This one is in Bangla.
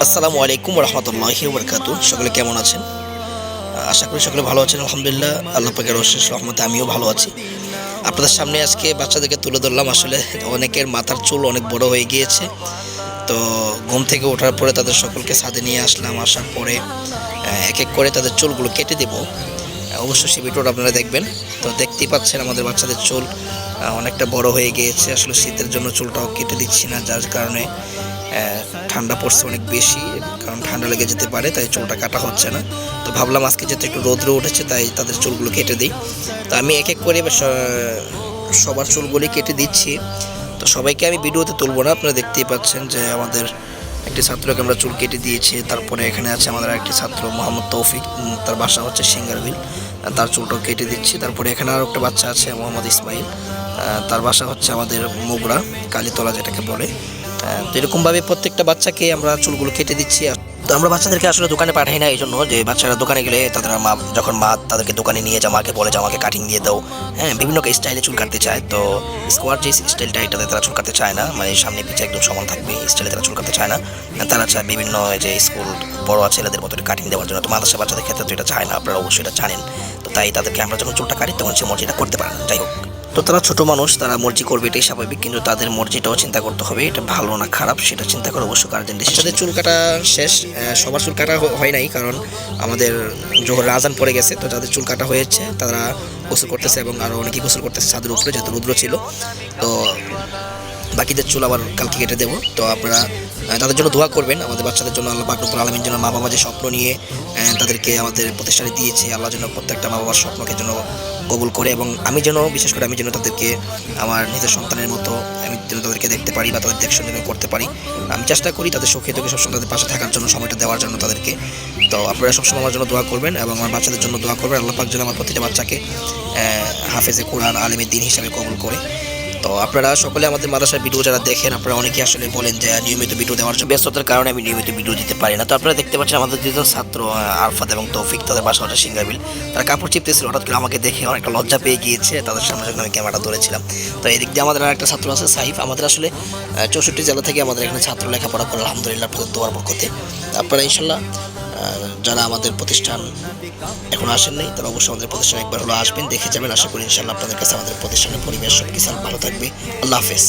আসসালামু আলাইকুম রহমতুল্লাহি ওবরকাতুহ। সকলে কেমন আছেন? আশা করি সকলে ভালো আছেন। আলহামদুলিল্লাহ, আল্লাহ পাকের অশেষ রহমতে আমিও ভালো আছি। আপনাদের সামনে আজকে বাচ্চাদেরকে তুলে ধরলাম। আসলে অনেকের মাথার চুল অনেক বড় হয়ে গিয়েছে। তো ঘুম থেকে ওঠার পরে তাদের সকলকে ছাদে নিয়ে আসলাম। আসার পরে এক এক করে তাদের চুলগুলো কেটে দেব। অবশ্যই সেই ভিডিওটা আপনারা দেখবেন। তো দেখতেই পাচ্ছেন আমাদের বাচ্চাদের চুল অনেকটা বড় হয়ে গিয়েছে। আসলে শীতের জন্য চুলটাও কেটে দিচ্ছি না, যার কারণে ঠান্ডা পড়ছে অনেক বেশি, কারণ ঠান্ডা লেগে যেতে পারে, তাই চুলটা কাটা হচ্ছে না। তো ভাবলাম আজকে যেহেতু একটু রৌদ্র উঠেছে, তাই তাদের চুলগুলো কেটে দিই। তো আমি এক এক করে সবার চুলগুলি কেটে দিচ্ছি। তো সবাইকে আমি ভিডিওতে তুলবো না, আপনারা দেখতেই পাচ্ছেন যে আমাদের একটি ছাত্রকে আমরা চুল কেটে দিয়েছি। তারপরে এখানে আছে আমাদের একটি ছাত্র মোহাম্মদ তৌফিক, তার বাসা হচ্ছে সিঙ্গারবিল, তার চুলটাও কেটে দিচ্ছি। তারপরে এখানে আরও একটা বাচ্চা আছে মোহাম্মদ ইসমাইল, তার বাসা হচ্ছে আমাদের মোগরা, কালীতলা যেটাকে বলে। তো এরকমভাবে প্রত্যেকটা বাচ্চাকে আমরা চুলগুলো কেটে দিচ্ছি। তো আমরা বাচ্চাদেরকে আসলে দোকানে পাঠাই না, এই জন্য যে বাচ্চারা দোকানে গেলে তাদের মা যখন তাদেরকে দোকানে নিয়ে যায়, মাকে বলে যে আমাকে কাটিং দিয়ে দাও। হ্যাঁ, বিভিন্ন স্টাইলে চুল কাটতে চায়। তো স্কোয়ার যে স্টাইলটা, এটাতে তারা চুল কাটতে চায় না, মানে সামনে পিছিয়ে একদম সমান থাকবে স্টাইলে তারা চুল কাটতে চায় না। তারা চায় বিভিন্ন যে স্কুল বড় ছেলেদের মতো কাটিং দেওয়ার জন্য। তো মাদ্রাসা বাচ্চাদের ক্ষেত্রে তো এটা চায় না, আপনারা অবশ্যই এটা জানেন। তো তাই তাদেরকে আমরা যখন চুলটা কাটি তখন সে মর্জিটা করতে পারে না। যাই হোক, তো তারা ছোট মানুষ, তারা মর্জি করবে, এটাই স্বাভাবিক। কিন্তু তাদের মর্জিটাও চিন্তা করতে হবে, এটা ভালো না খারাপ সেটা চিন্তা করে অবশ্য গার্জেন ডিসিশন। তাদের চুল কাটা শেষ, সবার চুল কাটা হয় নাই, কারণ আমাদের জোহর আজান পড়ে গেছে। তো যাদের চুল কাটা হয়েছে তারা গোসল করতেছে, এবং আরও অনেকেই গোসল করতেছে ছাদের উপরে, যেহেতু রুদ্র ছিল। তো বাকিদের চুল আবার কালকে কেটে দেবো। তো আপনারা তাদের জন্য দোয়া করবেন, আমাদের বাচ্চাদের জন্য। আল্লাহ পাক রব্বুল আলামিন যেন মা বাবা যে স্বপ্ন নিয়ে তাদেরকে আমাদের প্রতিষ্ঠানে দিয়েছে, আল্লাহ যেন প্রত্যেকটা মা বাবার স্বপ্নকে যেন কবুল করে, এবং আমি যেন বিশেষ করে আমি যেন তাদেরকে আমার নিজের সন্তানের মতো আমি যেন তাদেরকে দেখতে পারি বা তাদের দেখশন যেন করতে পারি। আমি চেষ্টা করি তাদের সুখে দুঃখে সবসময় তাদের পাশে থাকার জন্য, সময়টা দেওয়ার জন্য তাদেরকে। তো আপনারা সবসময় আমার জন্য দোয়া করবেন এবং আমার বাচ্চাদের জন্য দোয়া করবেন। আল্লাহ পাক যেন আমার প্রতিটা বাচ্চাকে হাফেজে কোরআন, আলেমে দ্বীন হিসাবে কবুল করে। তো আপনারা সকলে আমাদের মাদ্রাসার ভিডিও যারা দেখেন, আপনারা অনেকেই আসলে বলেন যে নিয়মিত ভিডিও দেওয়ার জন্য, ব্যস্ততার কারণে আমি নিয়মিত ভিডিও দিতে পারি না। তো আপনারা দেখতে পাচ্ছেন আমাদের দুজন ছাত্র আরফাত এবং তৌফিক, তাদের বাসা হচ্ছে সিঙ্গারবিল। তারা কাপড় চিপতেছিল, হঠাৎ করে আমাকে দেখে অনেকটা লজ্জা পেয়ে গিয়েছে তাদের সামনে যখন আমি ক্যামেরাটা ধরেছিলাম। তো এদিক দিয়ে আমাদের আর একটা ছাত্র আছে সাইফ। আমাদের আসলে 64 জেলা থেকে আমাদের এখানে ছাত্র লেখাপড়া করে, আলহামদুলিল্লাহ আপনাদের দোয়ার বরকতে। আপনারা ইনশাল্লাহ যারা আমাদের প্রতিষ্ঠান এখন আসেন নাই, তারা অবশ্যই আমাদের প্রতিষ্ঠানে একবার হলো আসবেন, দেখে যাবেন। আশা করি ইনশাল্লাহ আপনাদের কাছে আমাদের প্রতিষ্ঠানের পরিবেশ সব কিছু ভালো থাকবে। আল্লাহ হাফেজ।